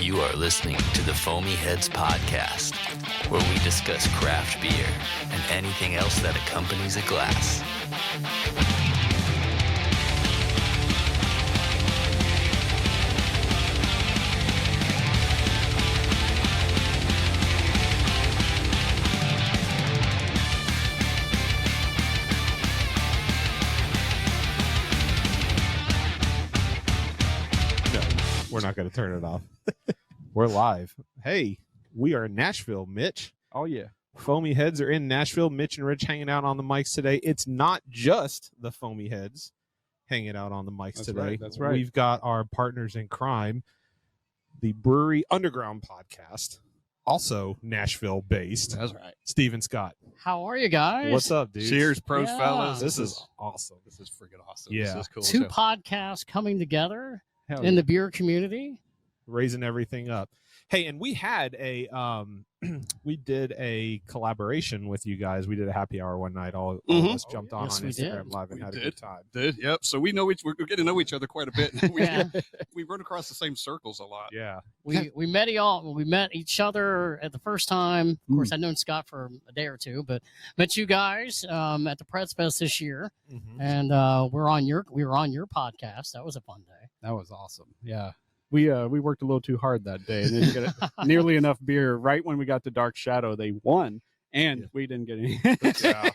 You are listening to the Foamy Heads podcast, where we discuss craft beer and anything else that accompanies a glass. We're not going to turn it off. We're live. Hey, we are in Nashville, Mitch. Oh, yeah. Foamy Heads are in Nashville. Mitch and Rich hanging out on the mics today. It's not just the Foamy Heads hanging out on the mics today. Right, that's right. We've got our partners in crime, the Brewery Underground podcast, also Nashville-based. That's right. Steve and Scott. How are you guys? What's up, dude? Cheers, pros, Yeah. fellas. This is awesome. This is freaking awesome. Yeah. This is cool. Two too. podcasts coming together Hell in the beer community. Raising everything up. Hey, and we had a we did a collaboration with you guys. We did a happy hour one night. All of us jumped on Yes, we Instagram did. Live and We had a did. good time. Yep. So we know we're getting to know each other quite a bit. we, Yeah. we run across the same circles a lot. Yeah. We met each other at the first time. Of course, I'd known Scott for a day or two, but met you guys at the Preds Fest this year, and we were on your podcast. That was a fun day. That was awesome. Yeah. We worked a little too hard that day and didn't get nearly enough beer. Right when we got to Dark Shadow, they won, and we didn't get any. Yeah.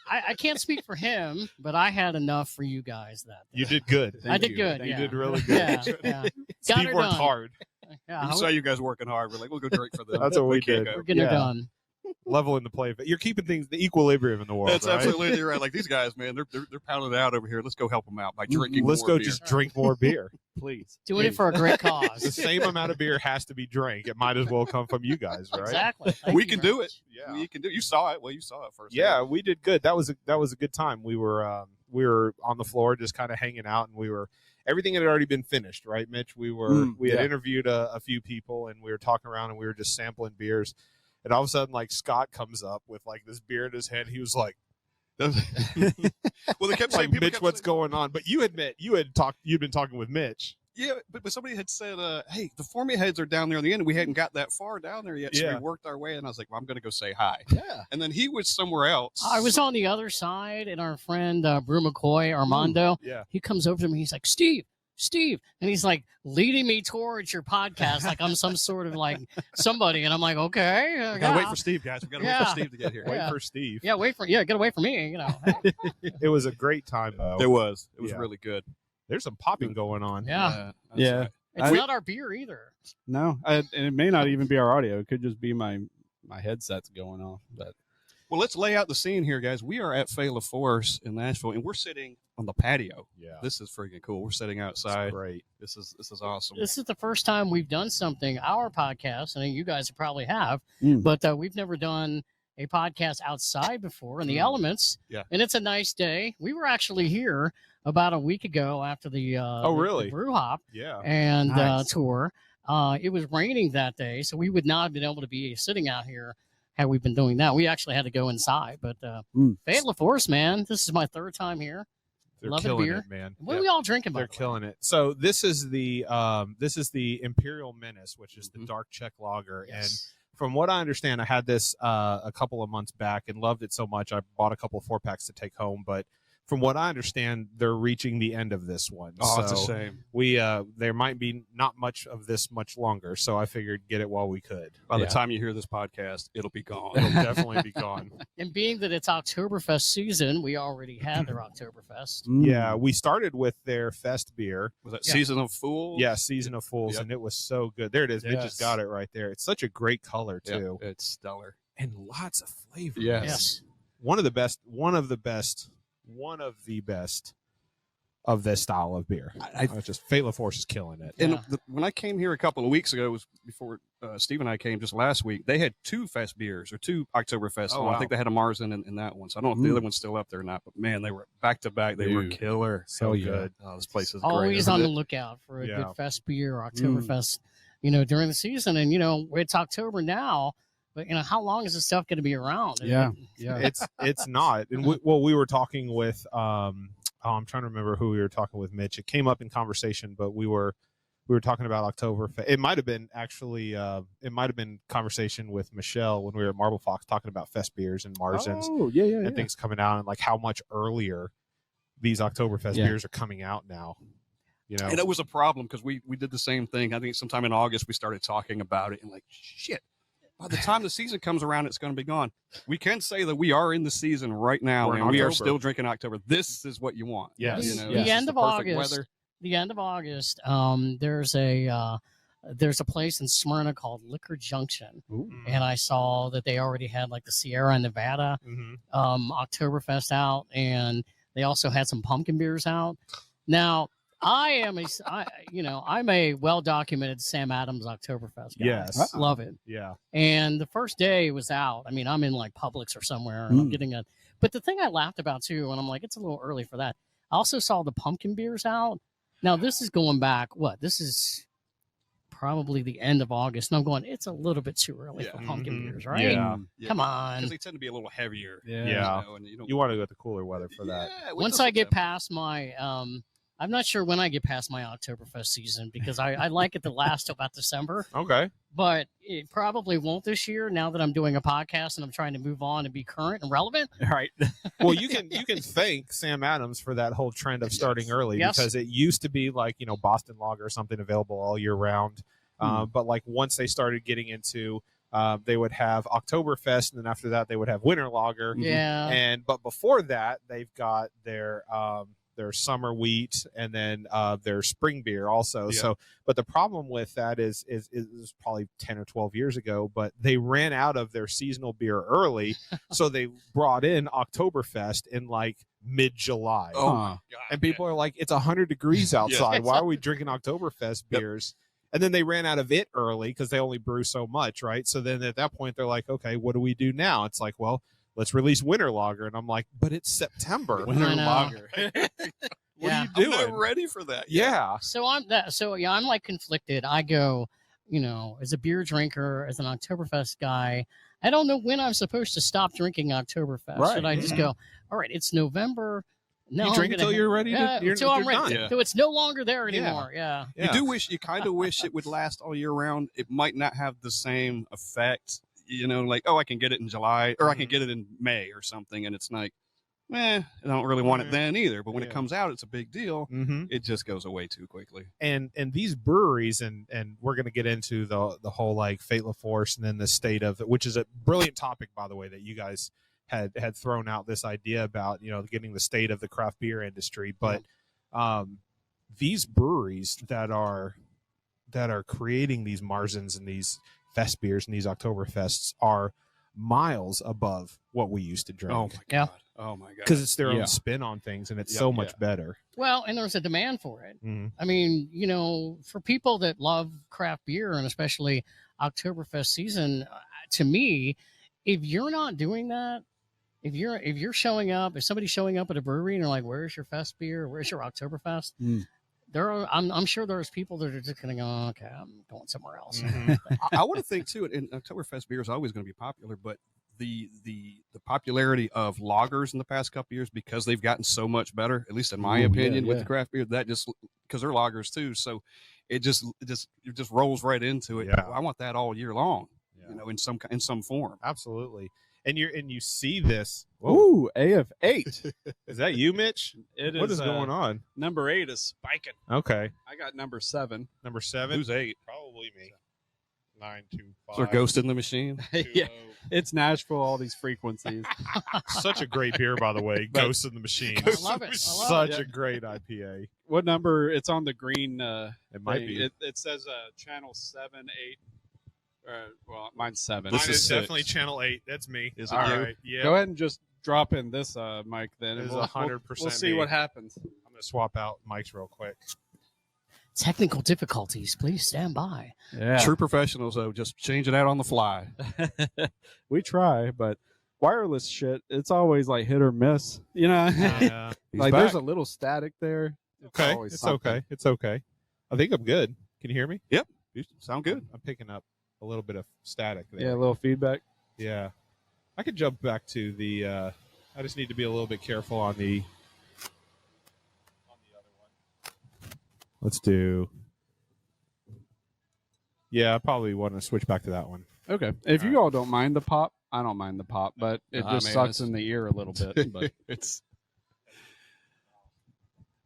I can't speak for him, but I had enough for you guys that day. You did good. I did good. You Yeah. did really good. Yeah, yeah. Got Steve her worked done. hard. Yeah, We saw you guys working hard. We're like, we'll go drink for them. That's what we did. we're getting Yeah. it done. Leveling the play. You're keeping things the equilibrium in the world. That's right? absolutely right. Like these guys, man, they're pounding it out over here. Let's go help them out by drinking. Let's more go beer. just drink more beer. Please. Doing it for a great The cause. same amount of beer has to be drank. It might as well come from you guys, right? Exactly. Thank We you can very do much. it. Yeah. We can do. You saw it. Well, you saw it first. Yeah, we did good. That was a good time. We were on the floor just kind of hanging out, and everything had already been finished, right, Mitch? We had yeah. interviewed a few people, and we were talking around, and we were just sampling beers. And all of a sudden, like, Scott comes up with like this beer in his hand. He was like, Well, they kept saying, like, people Mitch, kept what's saying- going on? But you admit you'd been talking with Mitch. Yeah, but somebody had said, hey, the Foamy Heads are down there in the end. We hadn't got that far down there yet. So Yeah. we worked our way, and I was like, well, I'm going to go say hi. Yeah. And then he was somewhere else. I was on the other side, and our friend Brew McCoy, Armando, Yeah. he comes over to me. He's like, Steve. And he's like leading me towards your podcast like I'm some sort of like somebody. And I'm like, okay. We got to wait for Steve, guys. We got to wait Yeah. for Steve to get here. Wait Yeah. for Steve. get away from me. You know. It was a great time, though. It was Yeah. really good. There's some popping going on. Yeah. That's Yeah. right. It's not our beer either. No, and it may not even be our audio. It could just be my headset's going off. But Well, let's lay out the scene here, guys. We are at Fait La Force in Nashville, and we're sitting on the patio. Yeah. This is freaking cool. We're sitting It's outside. great. This is awesome. This is the first time we've done something, our podcast. I think you guys probably have, Mm. but we've never done a podcast outside before in the elements. Yeah. And it's a nice day. We were actually here about a week ago after the really? the brew hop Yeah. and Nice. tour. It was raining that day, so we would not have been able to be sitting out here had we been doing that. We actually had to go inside. But Fait La Force, man, this is my third time here. They're Love it, killing beer. it, man. What are we all drinking? By They're the way? killing it. So this is the Imperial Menace, which is the Mhm. dark Czech lager. Yes. And from what I understand, I had this a couple of months back and loved it so much I bought a couple of 4-packs to take home. But from what I understand, they're reaching the end of this one. Oh, it's a So shame. we there might be not much of this much longer. So I figured get it while we could. By the Yeah. time you hear this podcast, it'll be gone. It'll definitely be gone. And being that it's Oktoberfest season, we already had their Oktoberfest. Yeah, we started with their Fest beer. Was that Yeah. Season of Fools? Yeah, Season of Fools, Yep. and it was so good. There it is. Mitch Yes. just got it right there. It's such a great color Yeah, too, it's stellar. and lots of flavor. Yes. Yes. one of the best of this style of beer. It's just Fait La Force is killing it. And Yeah. when I came here a couple of weeks ago, it was before Steve and I came just last week, they had 2 Fest beers or 2 Oktoberfest. Oh, I wow. think they had a Marzen in that one. So I don't know if the other one's still up there or not, but man, they were back to back. They were Dude. killer. So yeah. good. Oh, this place is Always great. isn't on the it? lookout for a Yeah. good fest beer or Oktoberfest, during the season. And, it's October now, but, how long is this stuff going to be around? Yeah. Yeah. It's not. And we were talking with I'm trying to remember who we were talking with, Mitch. It came up in conversation, but we were we were talking about Oktoberfest. It might have been actually, conversation with Michelle when we were at Marble Fox talking about fest beers and Marzens and things coming out, and like how much earlier these Oktoberfest beers are coming out now. You know, and it was a problem because we did the same thing. I think sometime in August we started talking about it, and like, shit, by the time the season comes around, it's going to be gone. We can say that we are in the season right now, and we are still drinking October. This is what you want. Yes. You know, The end of August. weather. The end of August. There's a place in Smyrna called Liquor Junction, and I saw that they already had like the Sierra Nevada Oktoberfest out, and they also had some pumpkin beers out. Now, I'm a well-documented Sam Adams Oktoberfest guy. Yes. Love it. Yeah. And the first day it was out. I mean, I'm in like Publix or somewhere, and I'm getting a. But the thing I laughed about too, and I'm like, it's a little early for that. I also saw the pumpkin beers out. Now this is going back. What? This is probably the end of August, and I'm going. It's a little bit too early for pumpkin beers, right? Yeah. Come on. Because they tend to be a little heavier. Yeah. You know, and You want to go with the cooler weather for that. Yeah, Once I get past my, I'm not sure when I get past my Oktoberfest season because I like it to last till about December. Okay. But it probably won't this year now that I'm doing a podcast and I'm trying to move on and be current and relevant. Right. Well, you can thank Sam Adams for that whole trend of starting early because it used to be like, you know, Boston Lager or something available all year round. But like once they started getting into they would have Oktoberfest, and then after that they would have Winter Lager. Yeah. But before that they've got their summer wheat and then their spring beer also. Yeah. So, but the problem with that is probably 10 or 12 years ago, but they ran out of their seasonal beer early. So they brought in Oktoberfest in like mid-July. Oh my God. And people are like, it's 100 degrees outside. Why are we drinking Oktoberfest beers? And then they ran out of it early because they only brew so much, right? So then at that point, they're like, okay, what do we do now? It's like, well, let's release Winter Lager. And I'm like, but it's September. Winter Lager. What are you doing? I'm not ready for that. Yeah. So I'm like conflicted. I go, you know, as a beer drinker, as an Oktoberfest guy, I don't know when I'm supposed to stop drinking Oktoberfest. Right. Should I just go, all right, it's November. No, You drink until you're ready to. until I'm you're ready. done. So it's no longer there anymore. Yeah. Yeah. You kind of wish it would last all year round. It might not have the same effect, you know, like, oh, I can get it in July or I can get it in May or something. And it's like, I don't really want it then either. But when it comes out, it's a big deal. It just goes away too quickly. And these breweries, and we're going to get into the whole like Fait La Force and then the state of it, which is a brilliant topic, by the way, that you guys had thrown out this idea about, you know, getting the state of the craft beer industry. But these breweries that are creating these Marzens and these fest beers and these Oktoberfests are miles above what we used to drink. Oh my God. Oh my God. Because it's their own spin on things, and it's so much better. Well, and there's a demand for it. Mm-hmm. I mean, you know, for people that love craft beer and especially Oktoberfest season, to me, if you're not doing that, if you're showing up, if somebody's showing up at a brewery and they're like, "Where's your fest beer? Where's your Oktoberfest?" I'm sure there's people that are just going to go, "Okay, I'm going somewhere else." I would think too, and Oktoberfest beer is always going to be popular, but the popularity of lagers in the past couple of years, because they've gotten so much better, at least in my opinion, with the craft beer, that just because they're lagers too, so it just rolls right into it. Yeah. I want that all year long, you know, in some form. Absolutely. And you see this. Ooh, AF8. Is that you, Mitch? What is going on? Number 8 is spiking. Okay. I got number 7. Number 7. Who's 8? Probably me. 925. Is there a ghost in the machine? Yeah, it's Nashville, all these frequencies. Such a great beer, by the way. Ghost in the Machine. I love it. Such a great IPA. What number? It's on the green. It might be. It says channel 7, 8. Well, mine's 7. Mine This is is definitely 6. channel 8. That's me. Is it All you? right. Yeah. Go ahead and just drop in this mic then. It is We'll 100% We'll see me. what happens. I'm going to swap out mics real quick. Technical difficulties. Please stand by. Yeah, True professionals, though, just change it out on the fly. we try, but wireless shit, it's always like hit or miss. You know, Yeah. like there's a little static there. Okay. always It's something. okay. It's okay. I think I'm good. Can you hear me? Yep. You sound good. I'm picking up a little bit of static there. Yeah, a little feedback. Yeah. I could jump back to the I just need to be a little bit careful on the other one. Let's do Yeah, I probably want to switch back to that one. Okay. If you all don't mind the pop, I don't mind the pop, but it just man, sucks in the ear a little bit. But it's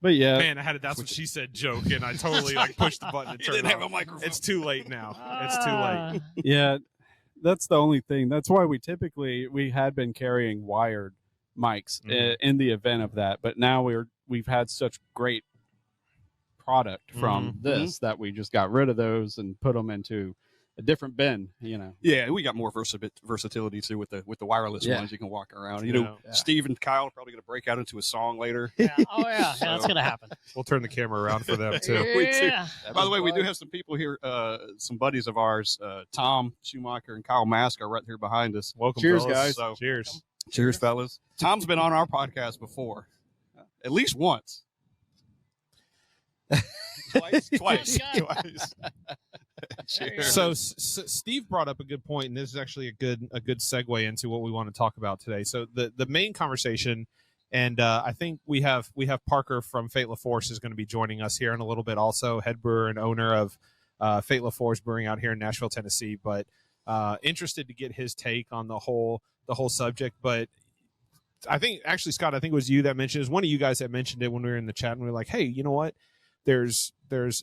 yeah, Man, I had a "that's what she said" joke, and I totally like pushed the button to you turn didn't it have a off. microphone. It's too late now. It's too late. yeah, that's the only thing. That's why we had been carrying wired mics in the event of that, but now we've had such great product from this that we just got rid of those and put them into a different bin. Yeah, we got more versatility too with the wireless ones. You can walk around. Steve and Kyle are probably going to break out into a song later. Yeah. Oh yeah, that's gonna happen. We'll turn the camera around for them too. We too. Yeah. By the way, we do have some people here, some buddies of ours, Tom Schumacher and Kyle Mask are right here behind us. Welcome, Cheers, fellas. guys. So, Cheers. cheers, fellas. Tom's been on our podcast before, at least once. Twice. Cheers. So Steve brought up a good point, and this is actually a good segue into what we want to talk about today. So the main conversation, and I think we have Parker from Fait La Force is going to be joining us here in a little bit, also head brewer and owner of Fait La Force Brewing out here in Nashville, Tennessee. But interested to get his take on the whole subject. But I think actually, Scott, I think it was you that mentioned it. It was one of you guys that mentioned it when we were in the chat, and we were like, hey, you know what? There's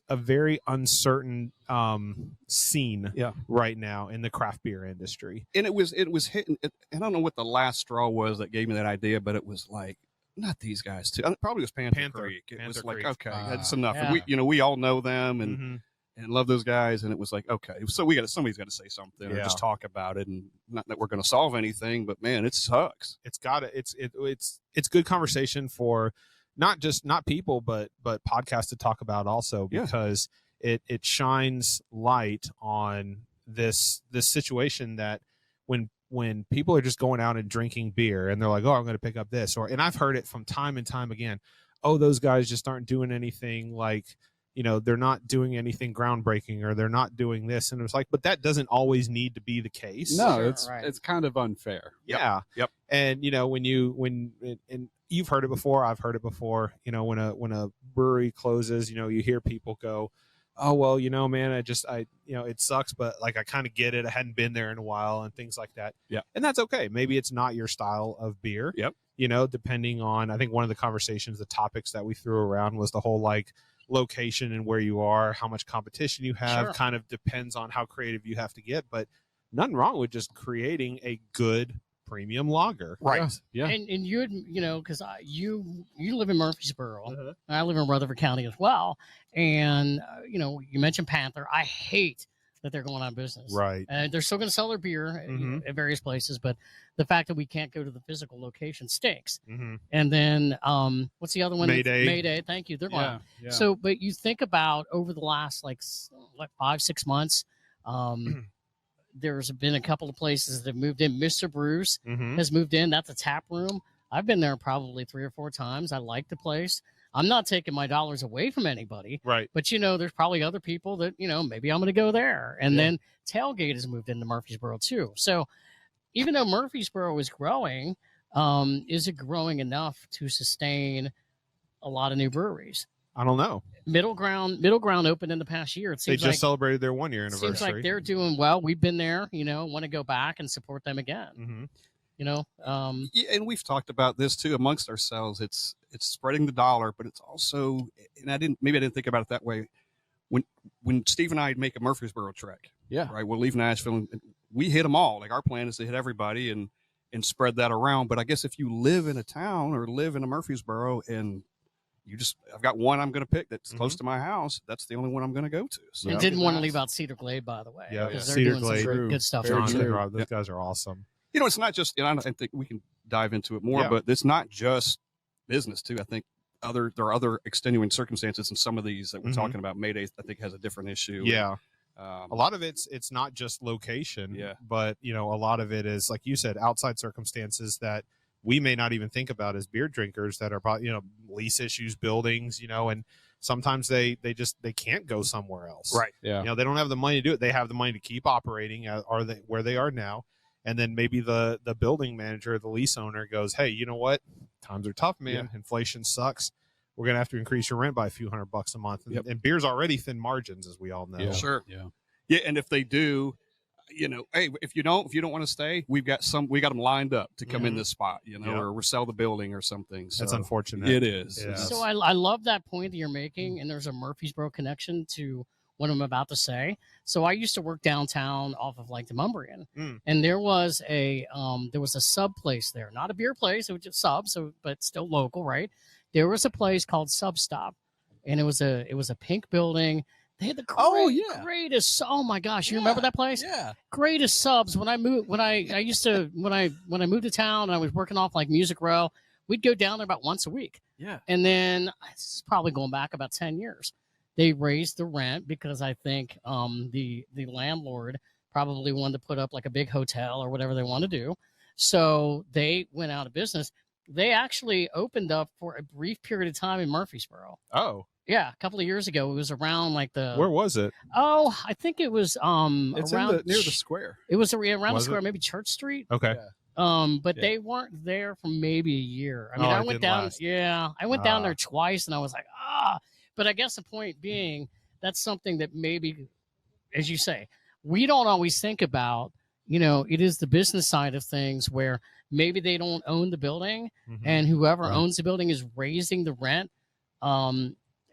a very uncertain scene right now in the craft beer industry, And it was hitting. I don't know what the last straw was that gave me that idea, but it was like, not these guys too. It probably was Panther Creek. It was like, okay, that's enough. Yeah. And we all know them and love those guys, and it was like, okay, so somebody's got to say something or just talk about it, and not that we're going to solve anything, but man, it sucks. it's good conversation for not people, but podcasts to talk about also, because it shines light on this situation that when people are just going out and drinking beer and they're like, oh, I'm going to pick up this, and I've heard it from time and time again, oh, those guys just aren't doing anything, like, they're not doing anything groundbreaking, or they're not doing this. And it's like, but that doesn't always need to be the case. No, Sure, it's kind of unfair. Yeah. Yep. And when you've heard it before, I've heard it before, when a brewery closes, you hear people go, oh, well, man, it sucks, but like, I kind of get it. I hadn't been there in a while and things like that. Yeah. And that's okay. Maybe it's not your style of beer. Yep. Depending on, I think one of the conversations, the topics that we threw around was the whole, like, location and where you are, how much competition you have, kind of depends on how creative you have to get, but nothing wrong with just creating a good premium lager. Right. Yeah. And you because you live in Murfreesboro, I live in Rutherford County as well, and you mentioned Panther. I hate that they're going out of business. Right. And they're still going to sell their beer at various places, but the fact that we can't go to the physical location stinks. And then what's the other one? Mayday. Thank you. They're going. Yeah. So, but you think about over the last like 5-6 months, there's been a couple of places that have moved in. Mr. Brews has moved in. That's a tap room. I've been there probably 3 or 4 times. I like the place. I'm not taking my dollars away from anybody. Right. But, there's probably other people that, maybe I'm going to go there. And then Tailgate has moved into Murfreesboro too. So even though Murfreesboro is growing, is it growing enough to sustain a lot of new breweries? I don't know. Middle Ground opened in the past year. It They seems just celebrated their 1 year anniversary. Seems like they're doing well. We've been there, want to go back and support them again. Yeah, and we've talked about this too amongst ourselves. It's spreading the dollar, but it's also, and I didn't think about it that way. When Steve and I make a Murfreesboro trek, right, we'll leave Nashville and we hit them all. Like, our plan is to hit everybody and spread that around. But I guess if you live in a town or live in a Murfreesboro and I've got one I'm going to pick that's close to my house, that's the only one I'm going to go to. So and didn't want to leave out Cedar Glade, by the way. Yeah, because they're Cedar doing Glade. some good stuff. John there, too. and Rob, those guys are awesome. It's not just, I think we can dive into it more, but it's not just business too. I think there are other extenuating circumstances in some of these that we're talking about. Mayday, I think, has a different issue. Yeah. A lot of it's not just location, but a lot of it is, like you said, outside circumstances that we may not even think about as beer drinkers, that are probably, lease issues, buildings, and sometimes they can't go somewhere else. Right. Yeah. They don't have the money to do it. They have the money to keep operating where they are now. And then maybe the building manager, the lease owner goes, hey, you know what? Times are tough, man. Yeah. Inflation sucks. We're going to have to increase your rent by a few $100 a month. And beer's already thin margins, as we all know. Yeah. Sure. Yeah, and if they do, hey, if you don't want to stay, we got them lined up to come in this spot, or we'll sell the building or something. So that's unfortunate. It is. Yeah. So I love that point that you're making, and there's a Murfreesboro connection to what I'm about to say. So I used to work downtown off of like the Mumbrian, and there was a sub place there, not a beer place, it was just sub, but still local, right? There was a place called Sub Stop, and it was a pink building. They had the greatest. Oh my gosh, you remember that place? Yeah, greatest subs. When I moved, when I moved to town and I was working off like Music Row, we'd go down there about once a week. Yeah, and then this is probably going back about 10 years. They raised the rent because I think the landlord probably wanted to put up like a big hotel or whatever they want to do. So they went out of business. They actually opened up for a brief period of time in Murfreesboro. Oh. Yeah, a couple of years ago. It was around like Where was it? Oh, I think it was it's around near the square. It was around the square, it? Maybe Church Street. Okay. Yeah. But they weren't there for maybe a year. I mean, Oh, I it went didn't down. last. Yeah, I went down there twice, and I was like, But I guess the point being, that's something that maybe, as you say, we don't always think about. It is the business side of things where maybe they don't own the building, and whoever owns the building is raising the rent.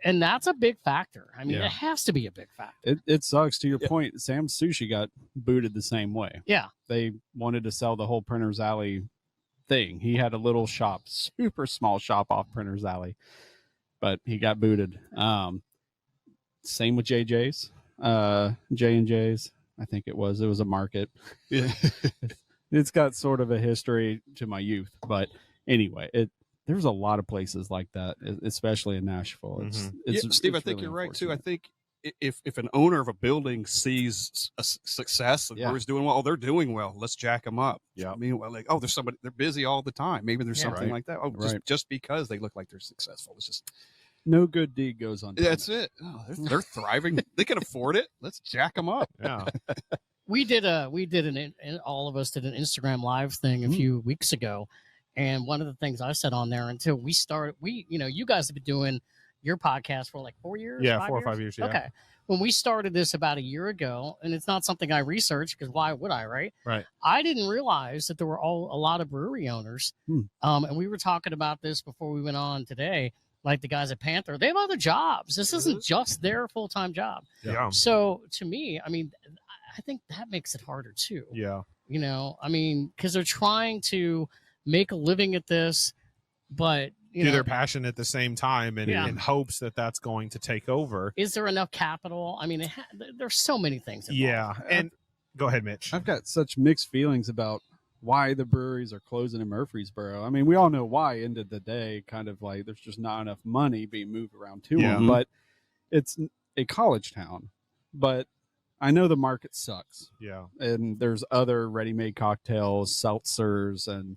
And that's a big factor. I mean, it has to be a big factor. It sucks. To your point, Sam's Sushi got booted the same way. Yeah. They wanted to sell the whole Printer's Alley thing. He had a little shop, super small shop off Printer's Alley, but he got booted. Same with JJ's, J&J's. I think it was a market. Yeah. It's got sort of a history to my youth, but anyway, there's a lot of places like that, especially in Nashville. Steve, I think really you're right too. I unfortunate. think if an owner of a building sees a success, the brewer's doing well, they're doing well. Let's jack them up. Yeah. I mean, like, there's somebody, they're busy all the time. Maybe there's something like that. Just because they look like they're successful. It's just no good deed goes undone. That's it. Oh, they're thriving. They can afford it. Let's jack them up. Yeah. All of us did an Instagram live thing a few weeks ago. And one of the things I said on there until we started, you guys have been doing your podcast for like 4 years? Yeah, 4 or 5 years. Yeah. Okay. When we started this about a year ago, and it's not something I researched because why would I, right? Right. I didn't realize that there were a lot of brewery owners. And we were talking about this before we went on today. Like the guys at Panther, they have other jobs. This isn't just their full-time job. Yeah. So to me, I mean, I think that makes it harder too. Yeah. I mean, because they're trying to make a living at this, but do their passion at the same time and in hopes that that's going to take over. Is there enough capital? I mean, there's so many things involved. Yeah. And go ahead, Mitch. I've got such mixed feelings about why the breweries are closing in Murfreesboro. I mean, we all know why, end of the day, kind of like there's just not enough money being moved around to them, but it's a college town. But I know the market sucks. Yeah. And there's other ready-made cocktails, seltzers, and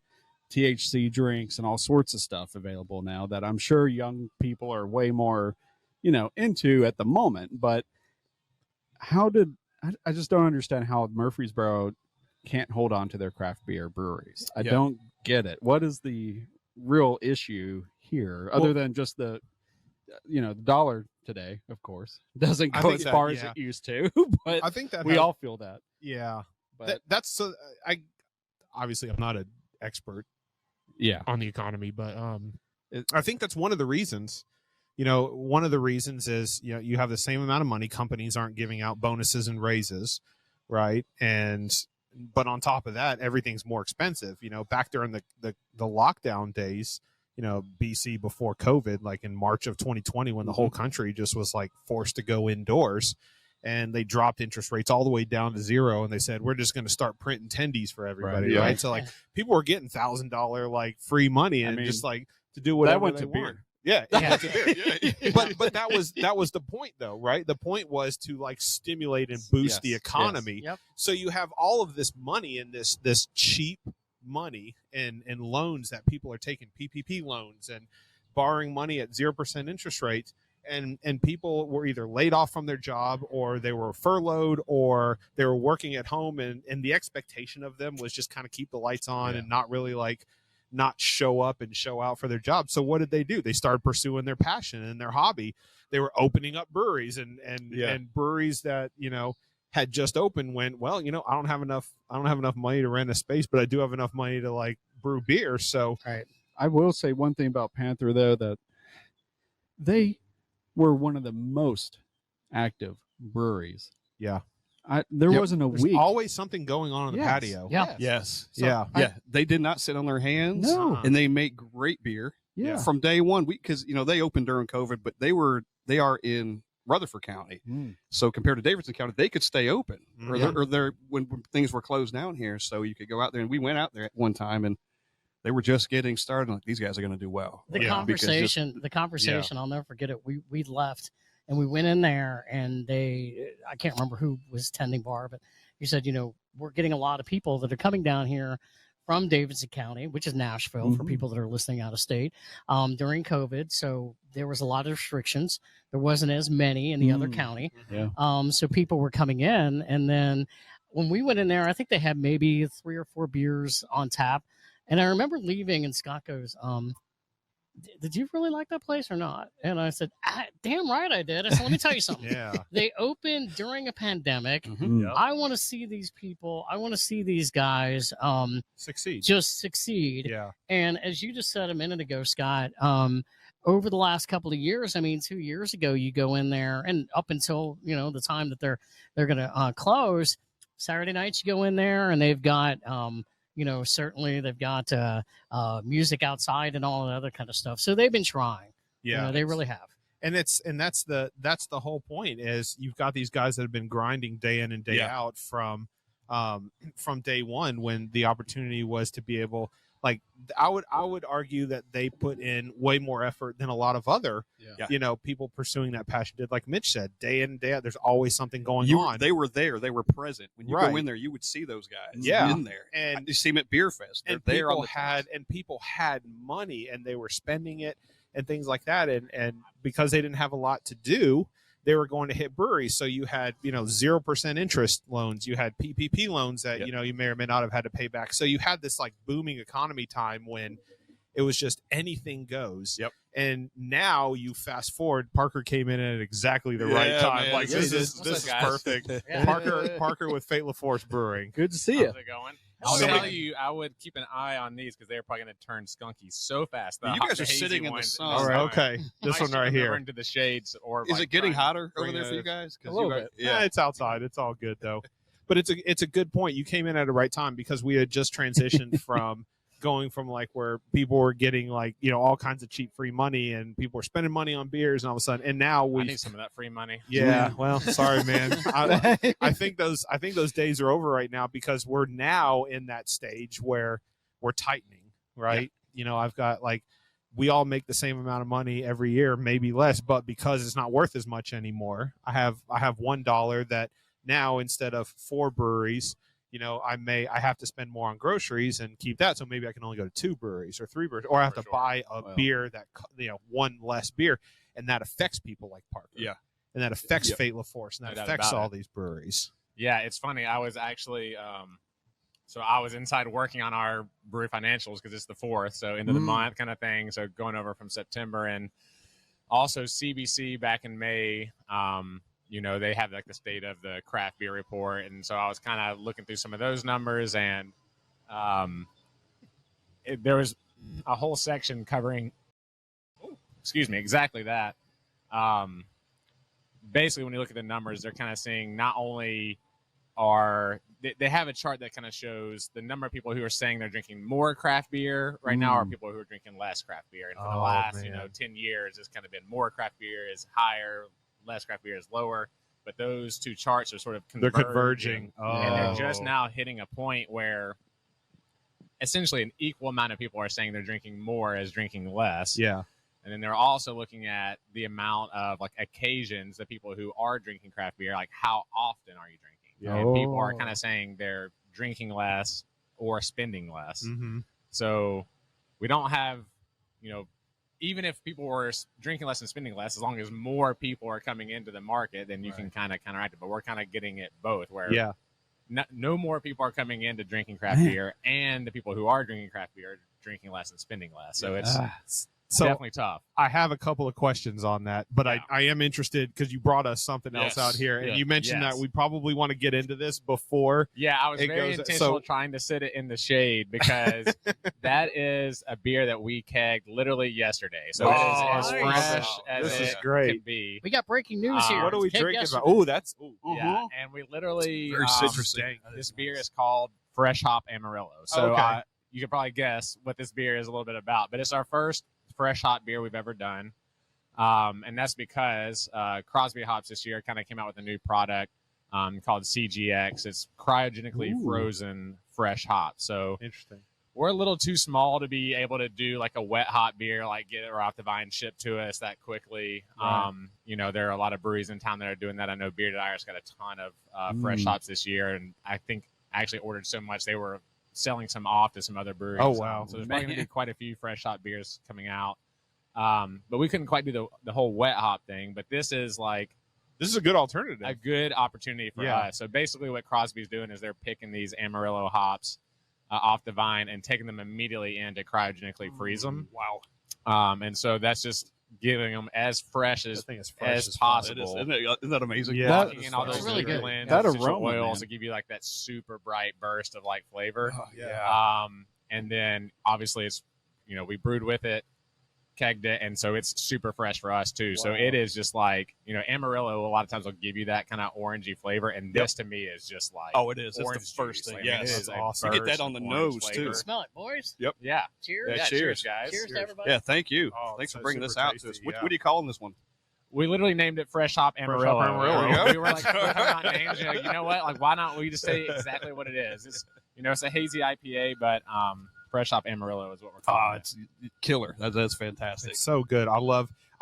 THC drinks and all sorts of stuff available now that I'm sure young people are way more, into at the moment. But I just don't understand how Murfreesboro can't hold on to their craft beer breweries. I don't get it. What is the real issue here other than just the dollar today, of course, doesn't go as far as it used to, but I think that we all feel that. Yeah. But that's obviously I'm not an expert on the economy, but I think that's one of the reasons. One of the reasons is you have the same amount of money. Companies aren't giving out bonuses and raises, right? But on top of that, everything's more expensive. Back during the lockdown days, BC before COVID, like in March of 2020, when the whole country just was like forced to go indoors, and they dropped interest rates all the way down to zero, and they said we're just going to start printing tendies for everybody, right? So like people were getting $1,000 like free money and just like to do whatever that went they to want. beer. Yeah. But that was the point though, right? The point was to like stimulate and boost the economy. Yep. So you have all of this money and this cheap money and loans that people are taking, PPP loans and borrowing money at 0% interest rates. And people were either laid off from their job or they were furloughed or they were working at home. And the expectation of them was just kind of keep the lights on and not really like not show up and show out for their job. So what did they do? They started pursuing their passion and their hobby. They were opening up breweries and breweries that, had just opened went, well, I don't have enough money to rent a space, but I do have enough money to like brew beer. So Right. I will say one thing about Panther though, that they were one of the most active breweries. yeah, There wasn't a there's week. always something going on in the Yes. patio. Yeah. Yes. Yeah. Yeah. They did not sit on their hands. No. And they make great beer. Yeah. From day one, because they opened during COVID, but they are in Rutherford County. So compared to Davidson County, they could stay open, or they're when things were closed down here, so you could go out there. And we went out there at one time, and they were just getting started. Like, these guys are going to do well. The conversation, I'll never forget it. We left and we went in there, and I can't remember who was tending bar, but he said, we're getting a lot of people that are coming down here from Davidson County, which is Nashville for people that are listening out of state, during COVID. So there was a lot of restrictions. There wasn't as many in the other county. Yeah. So people were coming in. And then when we went in there, I think they had maybe 3 or 4 beers on tap. And I remember leaving, and Scott goes, did you really like that place or not? And I said, damn right I did. I said, let me tell you something. Yeah. They opened during a pandemic. Yep. I want to see these people. I want to see these guys Succeed. just succeed. Yeah. And as you just said a minute ago, Scott, over the last couple of years, 2 years ago, you go in there, and up until the time that they're going to close, Saturday nights you go in there, and they've got certainly they've got music outside and all that other kind of stuff. So they've been trying. Yeah. They really have. And that's the whole point, is you've got these guys that have been grinding day in and day out from day one, when the opportunity was to be able, like, I would argue that they put in way more effort than a lot of other people pursuing that passion did. Like Mitch said, day in and day out, there's always something going on. They were there. They were present. When you go in there, you would see those guys in there. And you see them at Beer Fest. They're there on the people had money, and they were spending it and things like that. And because they didn't have a lot to do, they were going to hit breweries. So you had, 0% interest loans. You had PPP loans that, you may or may not have had to pay back. So you had this like booming economy time when it was just anything goes. Yep. And now you fast forward, Parker came in at exactly the right time. Man. Like, this is perfect. Parker with Fait La Force Brewing. Good to see you. How's it going? I'll tell you, I would keep an eye on these, because they're probably going to turn skunky so fast. You guys are sitting in the sun. All right, okay. This one right here. Into the shades, or is it getting hotter over there for you guys? A little bit. Yeah, it's outside. It's all good though. But it's a good point. You came in at the right time, because we had just transitioned from going from like where people were getting like all kinds of cheap free money, and people were spending money on beers, and all of a sudden, and now I need some of that free money. Yeah, well, sorry, man. I think those days are over right now, because we're now in that stage where we're tightening, right? I've got like, we all make the same amount of money every year, maybe less, but because it's not worth as much anymore, I have $1 that now, instead of 4 breweries, I have to spend more on groceries and keep that. So maybe I can only go to 2 breweries or 3 breweries, or I have to buy a beer that, one less beer. And that affects people like Parker. Yeah. And that affects Fait La Force, and that affects all these breweries. Yeah. It's funny. I was actually, so I was inside working on our brewery financials, because it's the 4th. So end of the month kind of thing. So going over from September, and also CBC back in May, they have like the state of the craft beer report. And so I was kind of looking through some of those numbers, and there was a whole section covering, exactly that. Basically, when you look at the numbers, they're kind of saying not only they have a chart that kind of shows the number of people who are saying they're drinking more craft beer right now, are people who are drinking less craft beer. And for the last, 10 years, it's kind of been more craft beer is higher, less craft beer is lower, but those two charts are sort of converging. They're converging. And they're just now hitting a point where essentially an equal amount of people are saying they're drinking more as drinking less. Yeah. And then they're also looking at the amount of like occasions that people who are drinking craft beer, like how often are you drinking? Yeah. And people are kind of saying they're drinking less or spending less. Mm-hmm. So we don't have, even if people were drinking less and spending less, as long as more people are coming into the market, then you can kind of counteract it. But we're kind of getting it both, where no more people are coming into drinking craft beer, and the people who are drinking craft beer are drinking less and spending less. So it's So definitely tough. I have a couple of questions on that, but Yeah. I am interested because you brought us something else out here, and you mentioned that we probably want to get into this before. Yeah, I was it very goes- intentional so- trying to sit it in the shade because that is a beer that we kegged literally yesterday. So it is as nice. fresh as This is it great. can be. We got breaking news here. What are we Keg drinking yesterday. about? Oh, that's Yeah, and we literally Very citrusy. this beer is called Fresh Hop Amarillo. So Okay. you can probably guess what this beer is a little bit about. But it's our first fresh hop beer we've ever done. And that's because Crosby Hops this year kind of came out with a new product called CGX. It's cryogenically frozen fresh hop. So interesting. we're a little too small to be able to do like a wet hop beer, like get it right off the vine, shipped to us that quickly. Right. There are a lot of breweries in town that are doing that. I know Bearded Iris got a ton of fresh hops this year, and I think I actually ordered so much they were selling some off to some other breweries. Oh, wow. So there's probably going to be quite a few fresh hop beers coming out. But we couldn't quite do the whole wet hop thing. But this is like This is a good alternative. a good opportunity for Yeah. us. So basically what Crosby's doing is they're picking these Amarillo hops off the vine and taking them immediately in to cryogenically freeze them. Wow. And so that's just giving them as fresh as, That thing is fresh as as fuck. possible. Isn't that amazing? Yeah. Walking in all That's those really flavor good. blends, That essential aroma, oils man. to give you like that super bright burst of like flavor. Oh, yeah. And then obviously it's, we brewed with it, kegged it, and so it's super fresh for us too. So it is just like, Amarillo a lot of times will give you that kind of orangey flavor, and this to me is just like Oh, it is. It's the orange first juice. thing. Like, Yes. it is That's a awesome. You get that burst on the of orange nose, flavor. too. Smell it, boys. Yeah. Cheers. Yeah, cheers, cheers. guys. Cheers to everybody. Yeah, thank you. Oh, Thanks so for bringing this super out to us. tasty, What, yeah. what are you calling this one? We literally named it Fresh Hop Amarillo. Hop Amarillo. We were like, we're talking about names. You know what? Like, why not we just say exactly what it is? It's, it's a hazy IPA, but Fresh Hop Amarillo is what we're calling it. It's killer. That's fantastic. It's so good. I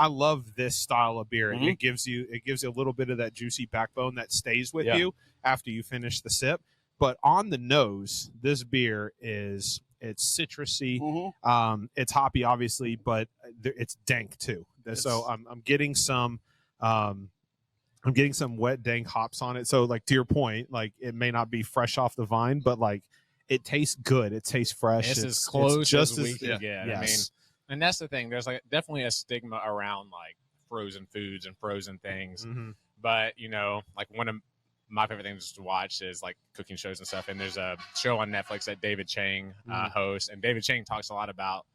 love this style of beer. Mhm. It gives you a little bit of that juicy backbone that stays with Yeah. you after you finish the sip. But on the nose, this beer it's citrusy. Mhm. It's hoppy, obviously, but it's dank too. So I'm getting some wet dank hops on it. So like to your point, like it may not be fresh off the vine, but like it tastes good. It tastes fresh. It's It's as close just as we as can get. yes. I mean, and that's the thing. There's like definitely a stigma around like frozen foods and frozen things. Mhm. But like one of my favorite things to watch is like cooking shows and stuff. And there's a show on Netflix that David Chang hosts, and David Chang talks a lot about,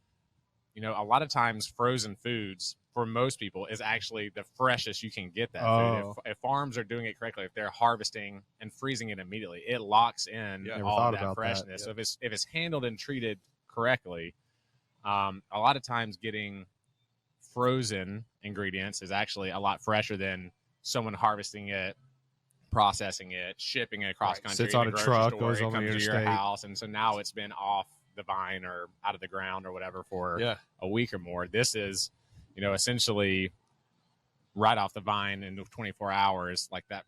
a lot of times frozen foods for most people is actually the freshest you can get that food. If farms are doing it correctly, if they're harvesting and freezing it immediately, it locks in Never all thought of that about that. freshness. So if it's handled and treated correctly, a lot of times getting frozen ingredients is actually a lot fresher than someone harvesting it, processing it, shipping it across country, Sits in on a a grocery truck, store, goes it on the comes to your interstate. house, and so now it's been off the vine or out of the ground or whatever for Yeah. a week or more. This is, essentially right off the vine in 24 hours, like that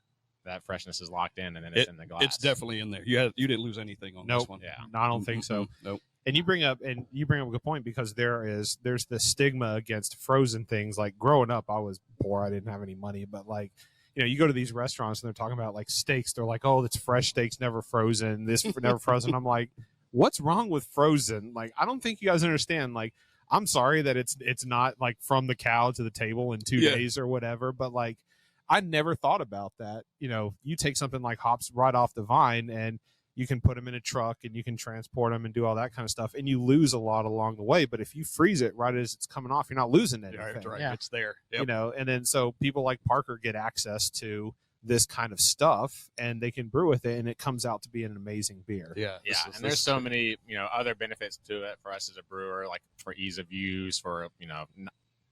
freshness is locked in, and then it's in the glass. It's definitely in there. You didn't lose anything on this Nope. one. Yeah. No, I don't think so. Nope. And you bring up a good point, because there's the stigma against frozen things. Like growing up, I was poor. I didn't have any money, but like, you go to these restaurants and they're talking about like steaks. They're like, oh, it's fresh steaks, never frozen. This never frozen. I'm like, what's wrong with frozen? Like, I don't think you guys understand. Like, I'm sorry that it's not like from the cow to the table in 2 days or whatever. But like, I never thought about that. You take something like hops right off the vine and you can put them in a truck and you can transport them and do all that kind of stuff. And you lose a lot along the way. But if you freeze it right as it's coming off, you're not losing anything. Right. Yeah. It's there. Yep. And then so people like Parker get access to this kind of stuff and they can brew with it, and it comes out to be an amazing beer. Yeah. Yeah, and there's so many, other benefits to it for us as a brewer, like for ease of use, for,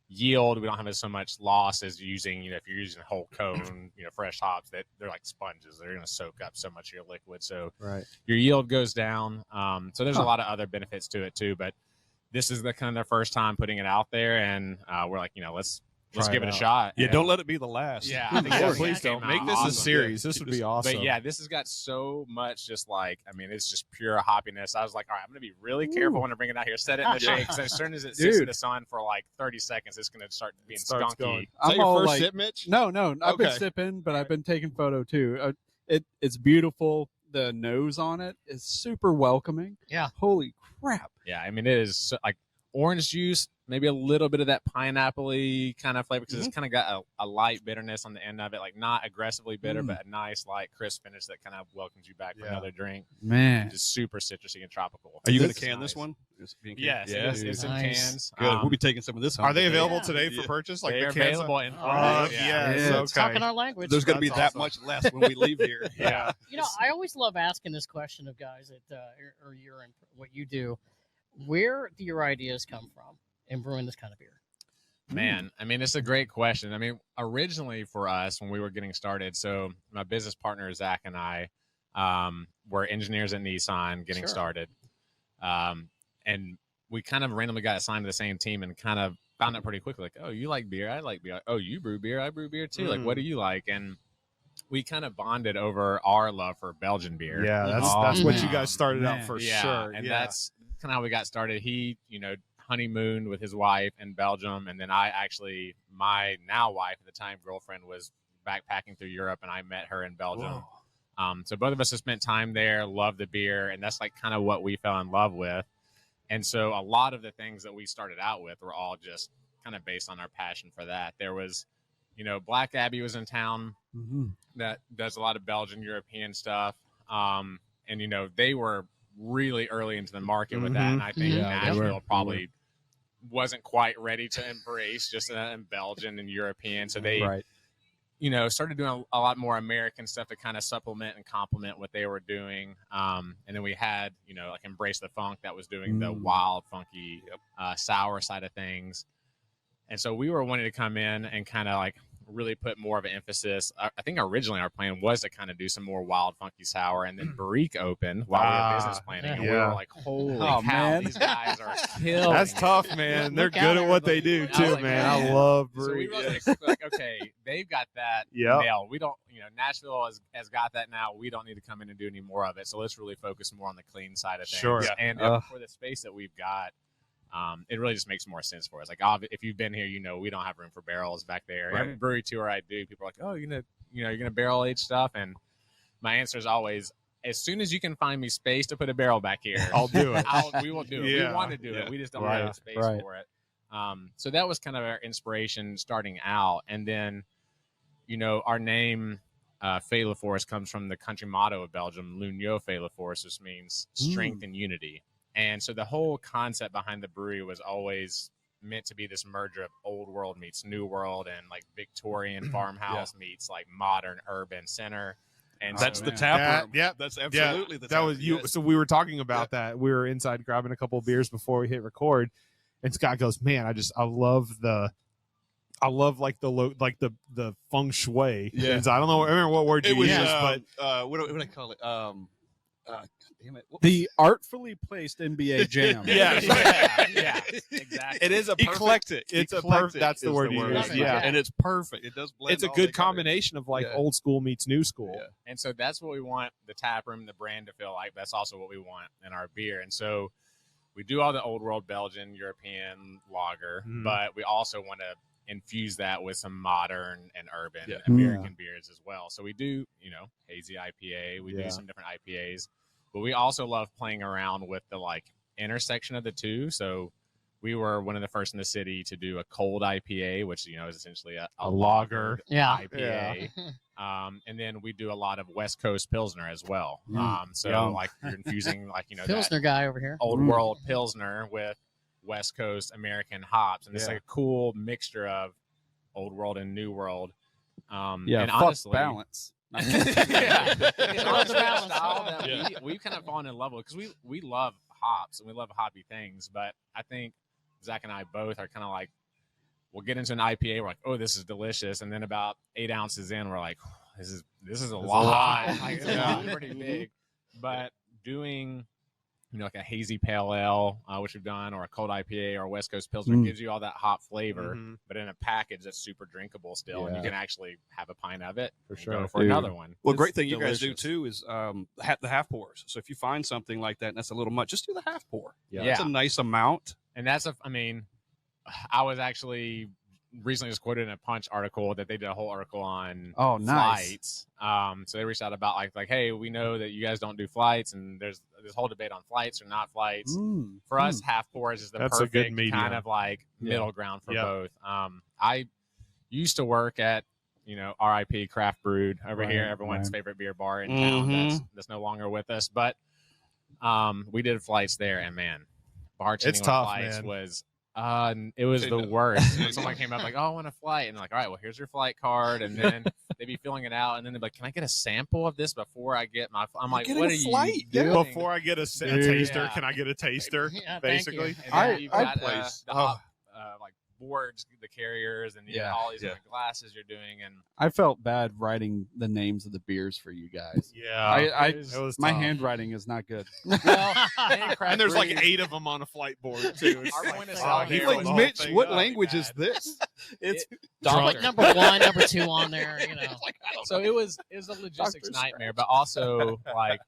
yield. We don't have so much loss as using, if you're using whole cone, fresh hops, that they're like sponges. They're going to soak up so much of your liquid. So Right. your yield goes down. So there's a lot of other benefits to it too, but this is the kind of their first time putting it out there. And we're like, let's Try give it it a out. shot. Yeah, And- don't let it be the last. Yeah, I think Yeah, that's- please that don't came make out this awesome. a series. This would be awesome. But yeah, this has got so much just like, it's just pure hoppiness. I was like, all right, I'm going to be really careful when I bring it out here. Set it in the shade, because as soon as it sits in Dude. the sun for like 30 seconds, it's going to start being starts skunky. going. Is I'm that your all first like- sip, Mitch? No, I've been Okay. sipping, but I've been taking photo too. It's beautiful. The nose on it is super welcoming. Yeah. Holy crap. Yeah, it is like orange juice maybe a little bit of that pineapple-y kind of flavor because it's kind of got a light bitterness on the end of it, like not aggressively bitter, but a nice, light, crisp finish that kind of welcomes you back for another drink. Man, Just super citrusy and tropical. Are you going to can this one? Yes, it's in cans. Good. We'll be taking some of this home. Are they available today for purchase? Like they're the cans? available in yes. It's talking our language. There's going to be That's that much less when we leave here. Yeah. You know, I always love asking this question of guys that or you're in what you do. Where do your ideas come from in brewing this kind of beer? Man, I mean, it's a great question. I mean, originally for us when we were getting started, so my business partner Zach and I were engineers at Nissan getting started, and we kind of randomly got assigned to the same team and kind of found out pretty quickly, like, oh, you like beer, I like beer. Oh, you brew beer, I brew beer too. Like, what do you like? And we kind of bonded over our love for Belgian beer. Yeah, that's what you guys started out for sure. And that's kind of how we got started. He, honeymooned with his wife in Belgium, and then I actually, my now wife at the time, girlfriend, was backpacking through Europe, and I met her in Belgium. So both of us have spent time there, loved the beer, and that's like kind of what we fell in love with. And so a lot of the things that we started out with were all just kind of based on our passion for that. There was, Black Abbey was in town that does a lot of Belgian European stuff. And, they were really early into the market with that. And I think Nashville probably wasn't quite ready to embrace just in Belgian and European. So they, started doing a lot more American stuff to kind of supplement and complement what they were doing. And then we had, like Embrace the Funk that was doing the wild, funky, sour side of things. And so we were wanting to come in and kind of like really put more of an emphasis. I think originally our plan was to kind of do some more wild, funky sour, and then Brewery opened while we were business planning. And we were like, holy cow, man. These guys are killing. That's tough, man. They're good at what they do too, man. I love Brewery. So we really like, okay, they've got that nailed. We don't, Nashville has got that now. We don't need to come in and do any more of it. So let's really focus more on the clean side of things. Sure. And for the space that we've got, it really just makes more sense for us. Like, if you've been here, we don't have room for barrels back there. Right. Every brewery tour I do, people are like, "Oh, you're gonna barrel age stuff," and my answer is always, as soon as you can find me space to put a barrel back here, I'll do it. We will do it. We want to do it. We just don't have space for it. So that was kind of our inspiration starting out, and then, our name. Fait La Force comes from the country motto of Belgium, L'Union Fait La Force, which means strength and unity. And so the whole concept behind the brewery was always meant to be this merger of old world meets new world, and like Victorian farmhouse meets like modern urban center. And that's the tap room. Yeah, that's absolutely the tap that was you. So we were talking about that. We were inside grabbing a couple of beers before we hit record, and Scott goes, "Man, I love like the feng shui." Yeah. I don't know. I remember what word you used, but what do I call it? God damn it. The artfully placed NBA jam. yeah, exactly. It is eclectic. It's a perfect. That's the word you use. Yeah, and it's perfect. It does blend. It's a good combination of like old school meets new school. Yeah. And so that's what we want the tap room, the brand to feel like. That's also what we want in our beer. And so we do all the old world Belgian, European lager, but we also want to infuse that with some modern and urban American beers as well. So we do, hazy IPA. We do some different IPAs, but we also love playing around with the like intersection of the two. So we were one of the first in the city to do a cold IPA, which, is essentially a lager IPA. And then we do a lot of West Coast Pilsner as well. Like you're infusing like, Pilsner guy over here. Old world Pilsner with West Coast American hops, and it's like a cool mixture of old world and new world. And honestly, balance. It's a style that we've kind of fallen in love with because we love hops and we love hoppy things. But I think Zach and I both are kind of like, we'll get into an IPA, we're like, oh, this is delicious, and then about 8 ounces in, we're like, this is a lot. Like, it's pretty big. But doing like a hazy pale ale, which we've done, or a cold IPA or a West Coast Pilsner gives you all that hop flavor, but in a package that's super drinkable still, and you can actually have a pint of it for sure. Go for another one. Well, great thing you guys do too is the half pours. So if you find something like that and that's a little much, just do the half pour. That's a nice amount. And that's I was actually recently just quoted in a Punch article that they did a whole article on nice. flights. So they reached out about like, hey, we know that you guys don't do flights, and there's this whole debate on flights or not flights. For us, half pours is the That's a good perfect medium. kind of like middle ground for both. I used to work at RIP Craft Brewed over here, everyone's favorite beer bar in town that's no longer with us, but we did flights there, and man, bartending It's with tough, flights man. was it was the worst. When someone came up like, "Oh, I want a flight," and like, "All right, well, here's your flight card," and then they'd be filling it out, and then they'd be like, "Can I get a sample of this before I get my?" I'm like, "What are you doing?" Before I get a taster, can I get a taster? Yeah, basically. And then you've got place. the hop, like boards, the carriers, and all these different glasses you're doing, and I felt bad writing the names of the beers for you guys. Yeah, It was my tough. handwriting is not good. And there's like 8 of them on a flight board too. It's Our like, point is fuck, out he there filled Like, the whole Mitch, thing what up. language is this? it's Put number 1, number 2 on there. So it was a logistics nightmare, but also like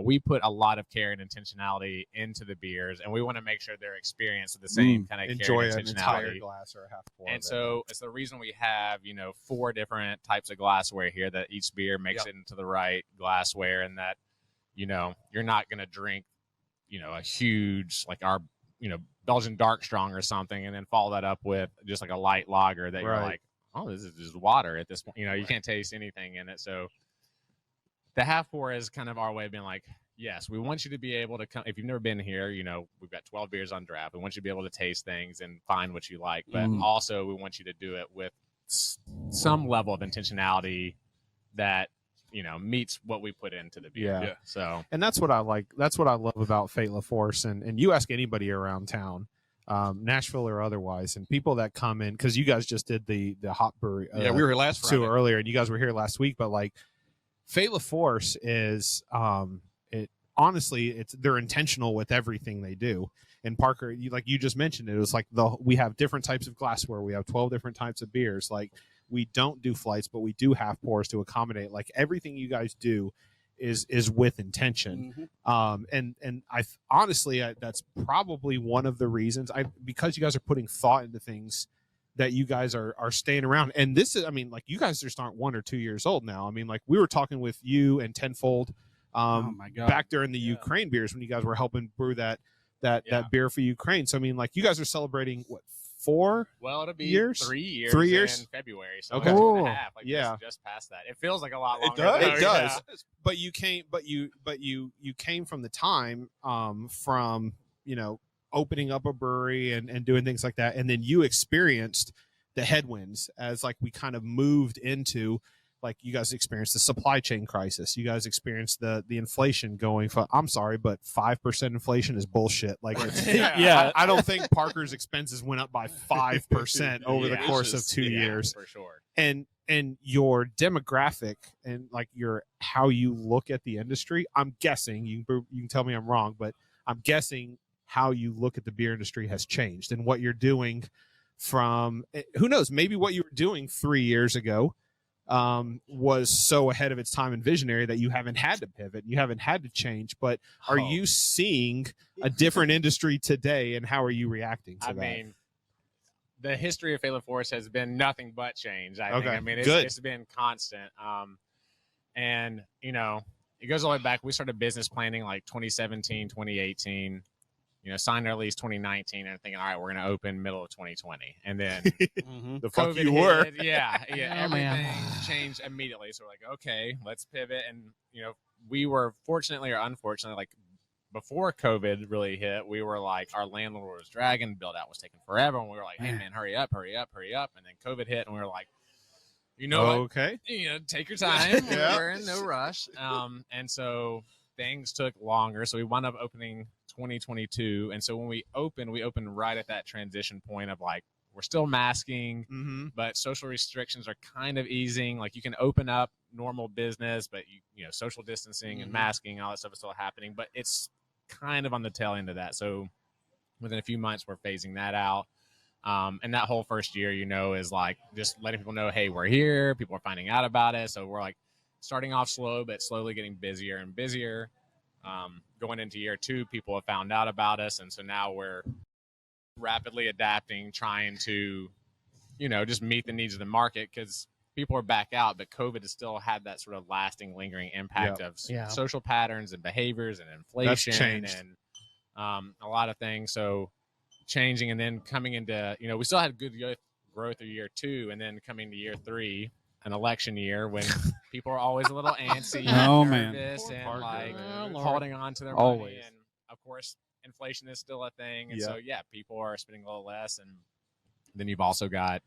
we put a lot of care and intentionality into the beers, and we want to make sure they're experienced with the same kind of Enjoy care an and entire intentionality. glass or a half pour. And so it's the reason we have 4 different types of glassware here, that each beer makes it into the right glassware, and that you're not going to drink a huge like our Belgian dark strong or something, and then follow that up with just like a light lager that you're like, oh, this is just water at this point. You can't taste anything in it. So the half pour is kind of our way of being like, yes, we want you to be able to come. If you've never been here, we've got 12 beers on draft. We want you to be able to taste things and find what you like, but also we want you to do it with some level of intentionality that meets what we put into the beer. Yeah. So, and that's what I like. That's what I love about Fait La Force. And you ask anybody around town, Nashville or otherwise, and people that come in, because you guys just did the hop brewery. We were here last Friday. Earlier, and you guys were here last week. But like, Fait La Force is honestly, they're intentional with everything they do. And Parker, you just mentioned it was like we have different types of glassware. We have 12 different types of beers. Like, we don't do flights, but we do half pours to accommodate. Like, everything you guys do is with intention. And I honestly, that's probably one of the reasons because you guys are putting thought into things, that you guys are staying around. And this is, like, you guys just aren't 1 or 2 years old now. Like, we were talking with you and Tenfold oh my God. back during the Ukraine beers when you guys were helping brew that beer for Ukraine. So like, you guys are celebrating what, 4 well, it'll be years? 3 years 3 years in February, so okay. 2.5, like just past that. It feels like a lot longer. It does. But you came from the time from opening up a brewery and doing things like that, and then you experienced the headwinds as like we kind of moved into, like, you guys experienced the supply chain crisis. You guys experienced the inflation going from, I'm sorry, but 5% inflation is bullshit. Like, I don't think Parker's expenses went up by 5% over the course of 2 years. For sure. And your demographic and like how you look at the industry, I'm guessing, you can tell me I'm wrong, but I'm guessing how you look at the beer industry has changed, and what you're doing from, who knows, maybe what you were doing 3 years ago was so ahead of its time and visionary that you haven't had to pivot, you haven't had to change. But are you seeing a different industry today, and how are you reacting to that? The history of Fait La Force has been nothing but change. I think. It's been constant. And it goes all the way back. We started business planning like 2017, 2018. Signed our lease 2019, and thinking, all right, we're going to open middle of 2020, and then the fuck COVID you were. hit. Everything changed immediately. So we're like, okay, let's pivot. And we were fortunately or unfortunately, like, before COVID really hit, we were like, our landlord was dragging, build out was taking forever, and we were like, hey man, hurry up. And then COVID hit, and we were like, okay, take your time. We're in no rush. And so things took longer, so we wound up opening 2022. And so when we opened right at that transition point of like, we're still masking, but social restrictions are kind of easing. Like, you can open up normal business, but social distancing and masking and all that stuff is still happening, but it's kind of on the tail end of that. So within a few months, we're phasing that out. And that whole first year, is like just letting people know, hey, we're here. People are finding out about it. So we're like starting off slow, but slowly getting busier and busier. Going into year 2, people have found out about us. And so now we're rapidly adapting, trying to just meet the needs of the market because people are back out, but COVID has still had that sort of lasting, lingering impact of social patterns and behaviors and inflation and a lot of things. So changing and then coming into, we still had good growth of year 2 and then coming to year 3, an election year when people are always a little antsy and nervous and like holding on to their money. And of course, inflation is still a thing. And so, people are spending a little less. And then you've also got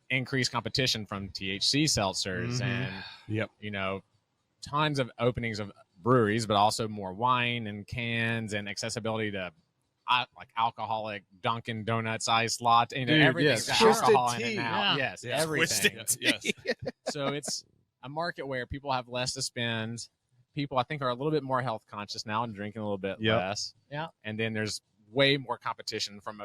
increased competition from THC seltzers and, tons of openings of breweries, but also more wine and cans and accessibility to like alcoholic Dunkin' Donuts iced latte. Everything's got alcohol in it now. Yes, everything. Yes. So it's a market where people have less to spend. People, I think, are a little bit more health conscious now and drinking a little bit less. Yeah. And then there's way more competition from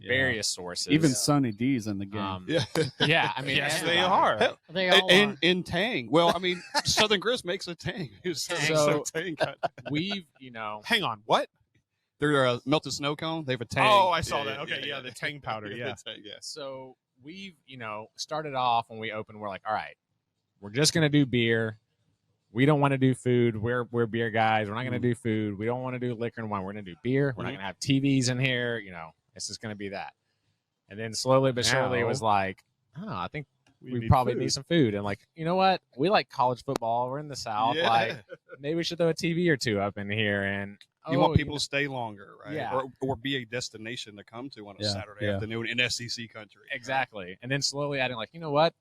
various sources. Even Sunny D's in the game. I mean, yes, they are. They all are. In Tang. Well, I mean, Southern Grist makes a Tang. So we've, hang on, what? They're a melted snow cone. They have a Tang. Oh, I saw that. Okay, the Tang powder. Yeah. So we've, started off when we opened. We're like, all right, we're just gonna do beer. We don't want to do food. We're beer guys. We're not gonna do food. We don't want to do liquor and wine. We're gonna do beer. We're not gonna have TVs in here. It's just gonna be that. And then slowly but surely, it was like, I think we probably need some food. And like, you know what? We like college football. We're in the South. Yeah. Like, maybe we should throw a TV or two up in here and. You want people to stay longer, right? Yeah. Or be a destination to come to on a Saturday afternoon in SEC country. Exactly. Right? And then slowly adding like, you know what?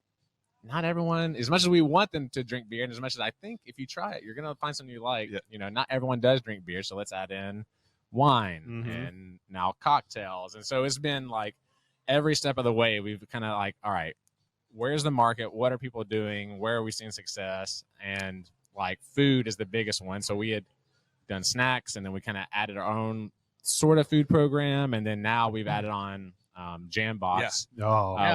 Not everyone, as much as we want them to drink beer and as much as I think if you try it, you're going to find something you like. Yeah. Not everyone does drink beer. So let's add in wine and now cocktails. And so it's been like every step of the way, we've kind of like, all right, where's the market? What are people doing? Where are we seeing success? And like food is the biggest one. So we had done snacks and then we kind of added our own sort of food program and then now we've added on Jambox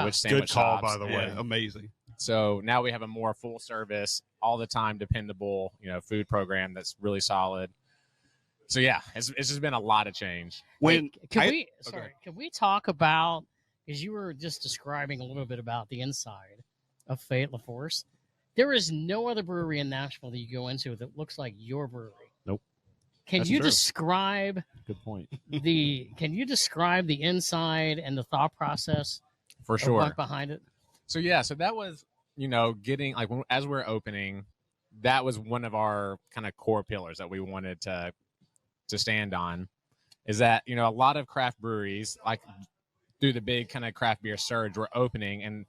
which sandwich good call shops. By the way, amazing. So now we have a more full service all the time dependable food program that's really solid. So it's just been a lot of change. Can we talk about, because you were just describing a little bit about the inside of Fait La Force, there is no other brewery in Nashville that you go into that looks like your brewery. Nope. Can you describe? Good point. Can you describe the inside and the thought process? For sure. Behind it. So so that was getting like as we're opening, that was one of our kind of core pillars that we wanted to stand on. Is that a lot of craft breweries like through the big kind of craft beer surge were opening, and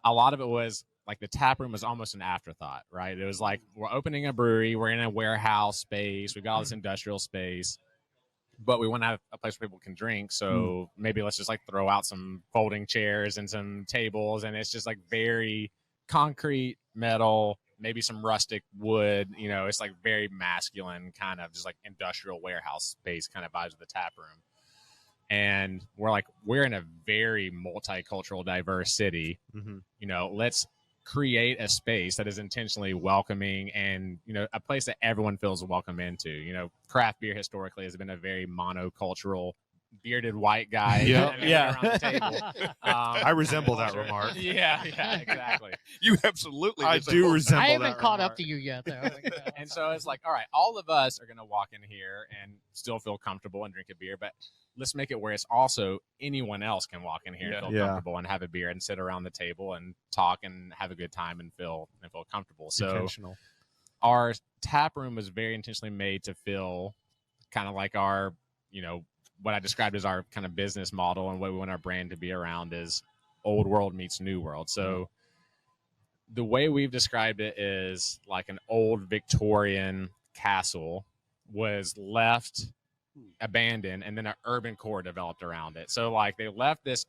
a lot of it was. Like the tap room was almost an afterthought, right? It was like, we're opening a brewery. We're in a warehouse space. We've got all this industrial space, but we want to have a place where people can drink. So maybe let's just like throw out some folding chairs and some tables. And it's just like very concrete, metal, maybe some rustic wood, it's like very masculine kind of just like industrial warehouse space kind of vibes of the tap room. And we're in a very multicultural, diverse city. Let's create a space that is intentionally welcoming and, a place that everyone feels welcome into. Craft beer historically has been a very monocultural, bearded white guy around the table. I resemble that remark. Yeah, exactly. You absolutely I do resemble that I haven't caught up to you yet, though. And so it's like, all right, all of us are going to walk in here and still feel comfortable and drink a beer, but let's make it where it's also anyone else can walk in here and feel comfortable and have a beer and sit around the table and talk and have a good time and feel comfortable. So our tap room was very intentionally made to feel kind of like our, what I described as our kind of business model and what we want our brand to be around is old world meets new world. So the way we've described it is like an old Victorian castle was left abandoned and then an urban core developed around it. So like they left this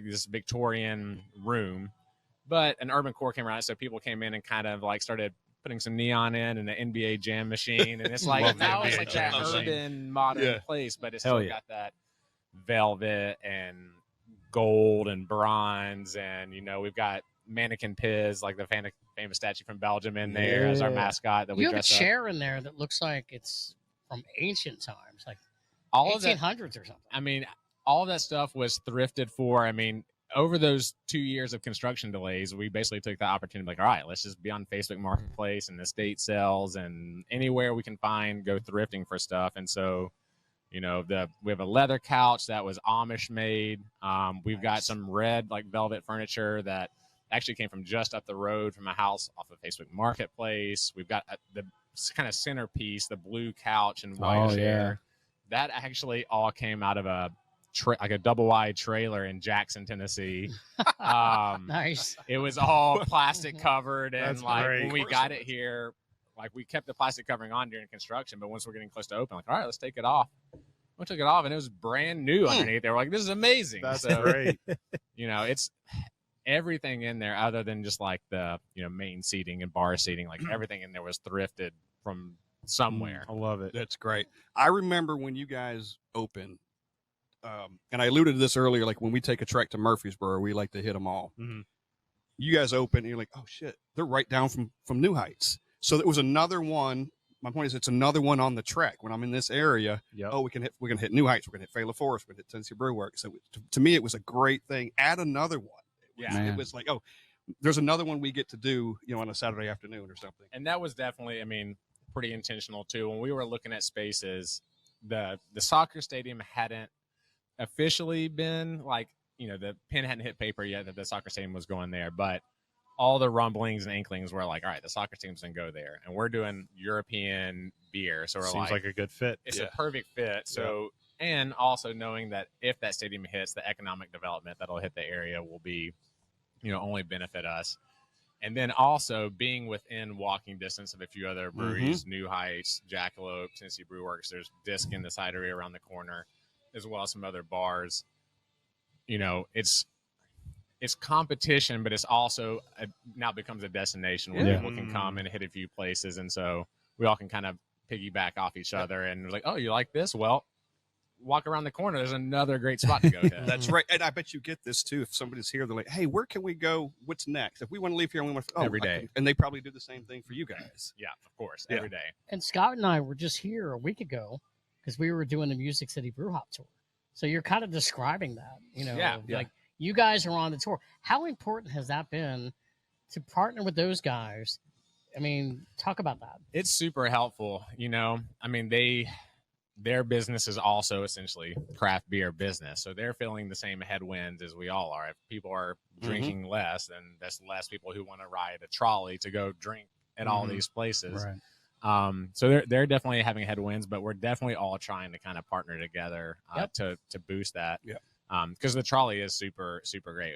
this Victorian room, but an urban core came around it. So people came in and kind of like started putting some neon in and an NBA jam machine. And it's like now it's like that urban modern place, but it's still got that velvet and gold and bronze. And, we've got Mannequin Piz, like the famous statue from Belgium in there as our mascot that we dress up. You have a chair in there that looks like it's from ancient times, like all 1800s or something. I mean, all of that stuff was thrifted for. I mean, over those 2 years of construction delays, we basically took the opportunity, like, all right, let's just be on Facebook Marketplace and estate sales and anywhere we can find, go thrifting for stuff. And so, we have a leather couch that was Amish made. We've got some red, like, velvet furniture that actually came from just up the road from a house off of Facebook Marketplace. We've got the kind of centerpiece, the blue couch and white chair. That actually all came out of a double wide trailer in Jackson, Tennessee. Nice. It was all plastic covered, and That's like great. when we got it here, like we kept the plastic covering on during construction, but once we're getting close to open, like, all right, let's take it off. We took it off, and it was brand new underneath. They were like, "This is amazing." That's great. It's everything in there other than just like the main seating and bar seating. Like everything in there was thrifted from somewhere. I love it. That's great. I remember when you guys opened. And I alluded to this earlier, like when we take a trek to Murfreesboro, we like to hit them all. Mm-hmm. You guys open, and you're like, oh shit, they're right down from New Heights. So there was another one. My point is, it's another one on the trek. When I'm in this area, we're gonna hit New Heights, we're gonna hit Fait La Force, we're gonna hit Tennessee Brewery. So to me, it was a great thing. Add another one. It was like, oh, there's another one we get to do, on a Saturday afternoon or something. And that was definitely, pretty intentional too. When we were looking at spaces, the soccer stadium hadn't officially been like, the pen hadn't hit paper yet that the soccer stadium was going there, but all the rumblings and inklings were like, all right, the soccer team's gonna go there, and we're doing European beer, so we're Seems like a good fit. It's a perfect fit. So and also knowing that if that stadium hits, the economic development that'll hit the area will be only benefit us. And then also being within walking distance of a few other breweries, New Heights, Jackalope, Tennessee Brew Works, there's Disc in the cidery around the corner, as well as some other bars. It's competition, but it's also now becomes a destination where people can come and hit a few places. And so we all can kind of piggyback off each other. And we're like, oh, you like this? Well, walk around the corner. There's another great spot to go to. That's right. And I bet you get this too. If somebody's here, they're like, hey, where can we go? What's next? If we want to leave here, and we want to, every day. And they probably do the same thing for you guys. Yeah, of course. Every day. And Scott and I were just here a week ago because we were doing the Music City Brew Hop tour. So you're kind of describing that, like you guys are on the tour. How important has that been to partner with those guys? Talk about that. It's super helpful. Their business is also essentially craft beer business. So they're feeling the same headwinds as we all are. If people are drinking less, then there's less people who want to ride a trolley to go drink at all these places. Right. So they're definitely having headwinds, but we're definitely all trying to kind of partner together to boost that. Because the trolley is super, super great.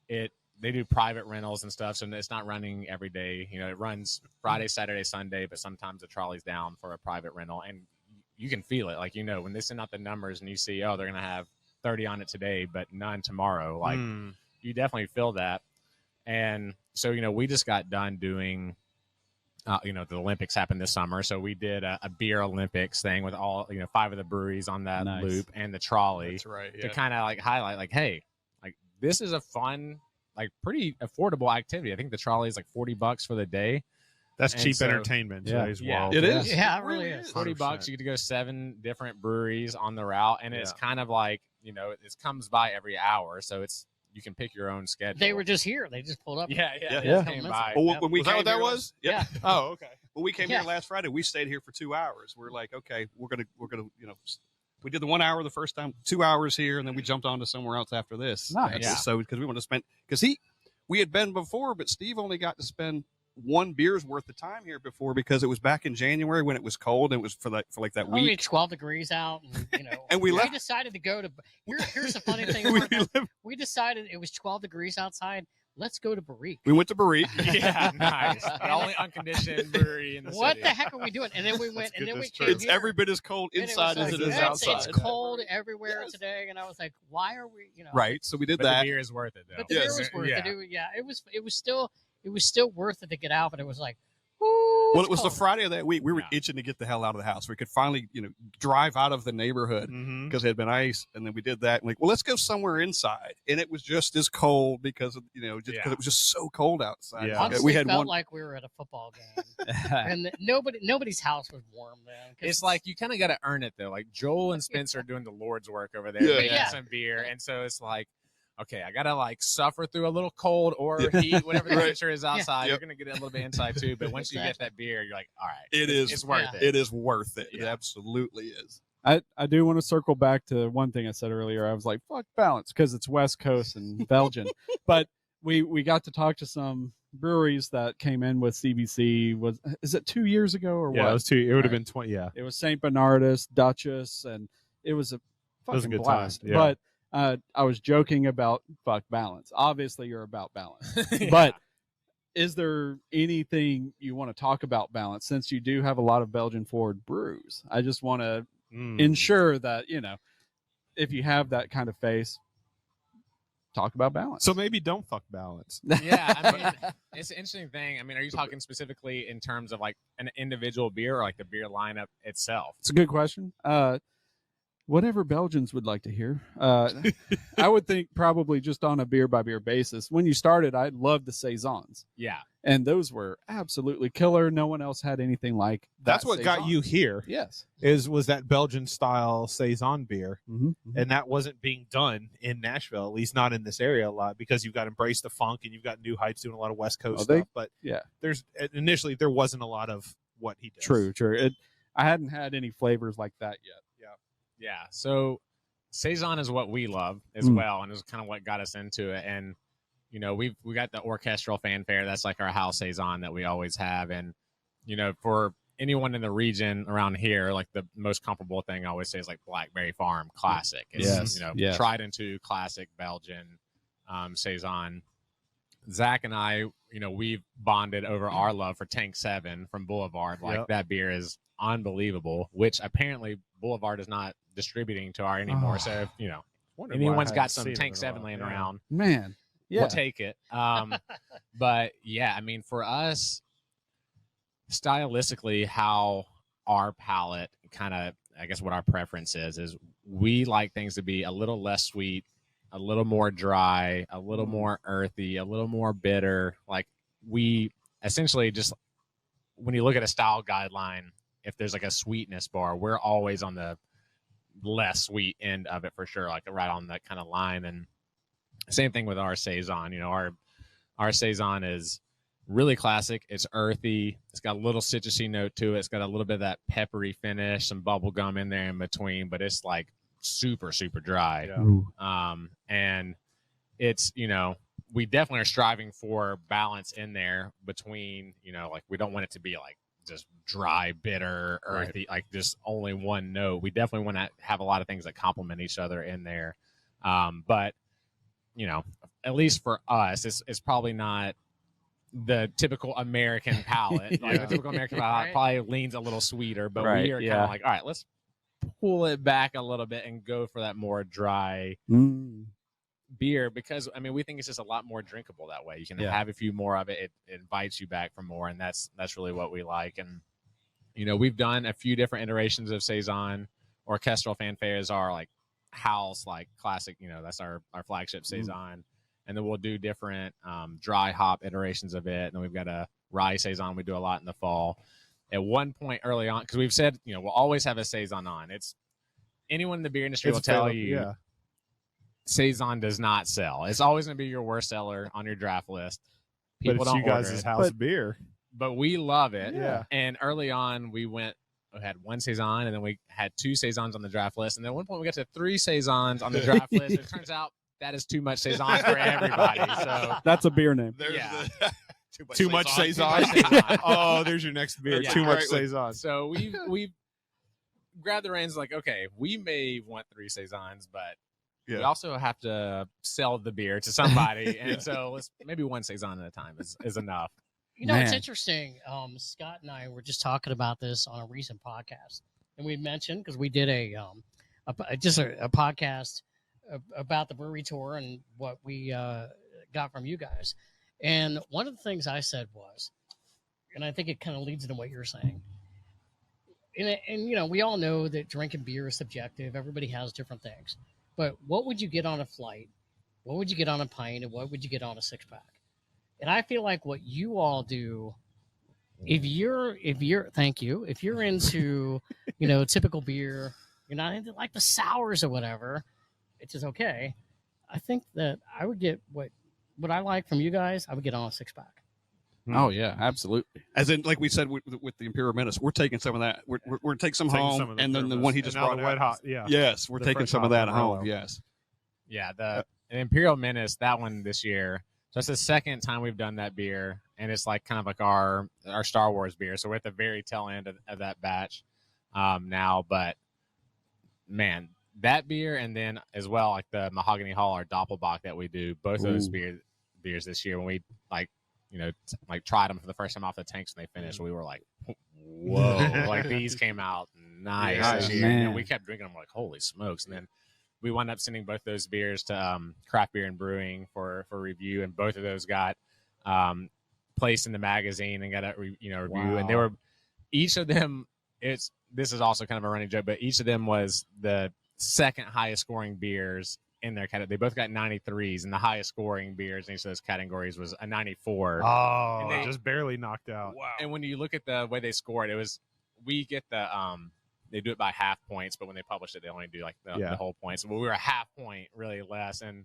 They do private rentals and stuff, so it's not running every day. It runs Friday, Saturday, Sunday, but sometimes the trolley's down for a private rental, and you can feel it. Like, when they send out the numbers and you see, oh, they're going to have 30 on it today, but none tomorrow. Like, you definitely feel that. And so, we just got done doing, the Olympics happened this summer. So we did a beer Olympics thing with all, 5 of the breweries on that loop and the trolley. That's right. To kind of like highlight, like, hey, like this is a fun, like pretty affordable activity. I think the trolley is like $40 for the day. That's And cheap so- entertainment in today's world. It is. Yeah, it really is. $40, you get to go 7 different breweries on the route, and it's kind of like, it comes by every hour, so you can pick your own schedule. They were just here. They just pulled up. Yeah. Yeah. They came by. Well, when we Was that came what that here was? Yeah. Oh, okay. When we came here last Friday, we stayed here for 2 hours. We're like, okay, we're gonna, we did the 1 hour the first time, 2 hours here, and then we jumped on to somewhere else after this. Nice. Yeah. So because we want to spend, we had been before, but Steve only got to spend 1 beer's worth of time here before because it was back in January when it was cold. And it was for that Only week. 12 degrees out, and And we left. decided to go to. Here's the funny thing. We decided it was 12 degrees outside. Let's go to Brewery. We went to Brewery. Yeah, nice. The only unconditioned brewery in the What city. the heck are we doing? And then we went, and then we came It's here. every bit as cold and it was inside as like, it is outside. It's cold everywhere today, and I was like, why are we? Right. So we did But that. the beer is worth it, though. But the beer was worth it. Yeah, it was still worth it to get out, but it was like, ooh, Well, it's it was the cold. Friday of that week. We were itching to get the hell out of the house. We could finally, drive out of the neighborhood because it had been ice. And then we did that. And like, well, let's go somewhere inside. And it was just as cold because of, because it was just so cold outside. Yeah. Honestly, We had felt one. like we were at a football game, and nobody's house was warm then. 'cause It's like you kind of got to earn it, though. Like Joel and Spencer are doing the Lord's work over there, Yeah. making Yeah. some beer. And so it's like, okay, I gotta like suffer through a little cold or heat, whatever the temperature is outside. You're gonna get it a little bit inside too. But once you get that beer, you're like, all right, it's worth it. It is worth it. It absolutely is. I do want to circle back to one thing I said earlier. I was like, fuck balance, because it's West Coast and Belgian. But we got to talk to some breweries that came in with CBC. Is it 2 years ago or what? Yeah, it was 2. It would have been 20. Yeah, it was St. Bernardus, Duchess, and it was a fucking good blast. time. Yeah. But I was joking about fuck balance. Obviously, you're about balance. But is there anything you want to talk about balance, since you do have a lot of Belgian forward brews? I just want to ensure that, if you have that kind of face, talk about balance. So maybe don't fuck balance. Yeah, I mean, it's an interesting thing. I mean, are you talking specifically in terms of like an individual beer or like the beer lineup itself? It's a good question. Whatever Belgians would like to hear. I would think probably just on a beer by beer basis. When you started, I loved the Saisons. Yeah. And those were absolutely killer. No one else had anything like that. That's what got you here. Yes. Was that Belgian style Saison beer. And that wasn't being done in Nashville, at least not in this area a lot, because you've got Embrace the Funk and you've got New Heights doing a lot of West Coast stuff. But initially there wasn't a lot of what he does. True. I hadn't had any flavors like that yet. Yeah. So Saison is what we love as well, and is kind of what got us into it. And we got the orchestral fanfare. That's like our house Saison that we always have. And for anyone in the region around here, like the most comparable thing I always say is like Blackberry Farm Classic. It's tried and true classic Belgian Saison. Zach and I, we've bonded over our love for Tank 7 from Boulevard. Like that beer is unbelievable, which apparently Boulevard is not distributing to our anymore. So if anyone's got some Tank 7 laying around, man, we'll take it. But yeah, I mean, for us, stylistically, how our palate kind of, I guess what our preference is we like things to be a little less sweet, a little more dry, a little more earthy, a little more bitter. Like we essentially just, when you look at a style guideline, if there's like a sweetness bar, we're always on the less sweet end of it for sure, like right on that kind of line. And same thing with our Saison. Our Saison is really classic. It's earthy. It's got a little citrusy note to it. It's got a little bit of that peppery finish, some bubble gum in there in between, but it's like super, super dry. Yeah. And it's, we definitely are striving for balance in there between, like we don't want it to be like just dry, bitter, earthy, like just only one note. We definitely want to have a lot of things that complement each other in there. But, at least for us, it's probably not the typical American palate. Like the typical American palate probably leans a little sweeter, but we are kind of like, all right, let's pull it back a little bit and go for that more dry beer, because I mean we think it's just a lot more drinkable that way. You can have a few more of it. It invites you back for more, and that's really what we like. And we've done a few different iterations of Saison. Orchestral fanfares are like house, like classic, that's our flagship Saison. And then we'll do different dry hop iterations of it. And then we've got a rye Saison we do a lot in the fall. At one point early on, because we've said, we'll always have a Saison on. It's anyone in the beer industry will tell you Saison does not sell. It's always going to be your worst seller on your draft list. People but it's don't you guys' house beer. But we love it. Yeah. And early on, we had one Saison, and then we had 2 Saisons on the draft list. And then at one point, we got to 3 Saisons on the draft list. It turns out that is too much Saison for everybody. So that's a beer name. Too much Saison. Oh, there's your next beer. Too much Saison. So we've grabbed the reins like, okay, we may want 3 Saisons, but we also have to sell the beer to somebody. And so let's maybe 1 Saison at a time is enough. It's interesting. Scott and I were just talking about this on a recent podcast, and we mentioned, because we did a podcast about the brewery tour and what we got from you guys. And one of the things I said was, and I think it kind of leads into what you're saying, and we all know that drinking beer is subjective. Everybody has different things. But what would you get on a flight? What would you get on a pint? And what would you get on a 6-pack? And I feel like what you all do, if you're into, typical beer, you're not into like the sours or whatever, which is okay. I think that I would get what I like from you guys. I would get on a 6-pack. Oh yeah, absolutely. As in, like we said with the Imperial Menace, we're taking some of that. We're taking some home, and then the one he just brought the Red Hot. Yeah. Yes, we're The taking Fresh some of Hot that Amarillo. home. Yes. Yeah, the Imperial Menace, that one this year. So it's the second time we've done that beer, and it's like kind of like our Star Wars beer. So we're at the very tail end of that batch now. But man, that beer, and then as well like the Mahogany Hall, our Doppelbock that we do, both of those beers this year when we tried them for the first time off the tanks and they finished, we were like, whoa, like these came out nice this year. And we kept drinking them like, holy smokes. And then we wound up sending both those beers to Craft Beer and Brewing for review, and both of those got placed in the magazine and got a review. Wow. And they were each of them. This is also kind of a running joke, but each of them was the second highest scoring beers in their category. They both got 93s, and the highest scoring beers in each of those categories was a 94. Oh, And they just barely knocked out. Wow. And when you look at the way they scored, we get the they do it by half points, but when they publish it, they only do like the whole points. Well, we were a half point, really less, and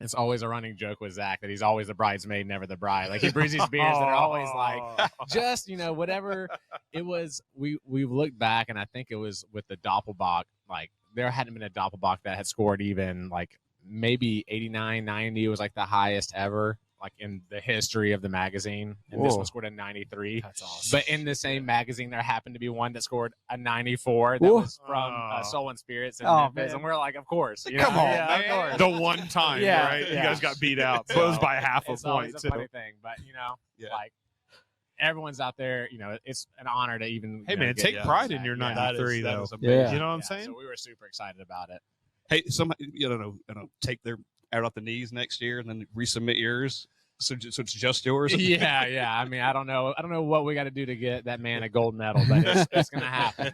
it's always a running joke with Zach that he's always the bridesmaid, never the bride. Like he brews these beers that are always like just whatever it was. We've looked back, and I think it was with the Doppelbock. Like there hadn't been a Doppelbock that had scored even like maybe 89, 90 was like the highest ever. Like in the history of the magazine, and this one scored a 93. That's awesome. But in the same magazine, there happened to be one that scored a 94. That was from Soul and Spirits in Memphis, and we're like, of course, Come on, yeah, man. of course. The one time, Yeah, right? You yeah. guys got beat out. Close by half a It's always point. a funny thing, but like everyone's out there. It's an honor to even. Hey man, take pride in your 93 though. Yeah. You know what I'm saying? So we were super excited about it. Hey, somebody, take their out off the knees next year and then resubmit yours. So it's just yours. Yeah. I mean, I don't know what we got to do to get that man a gold medal, but it's going to happen.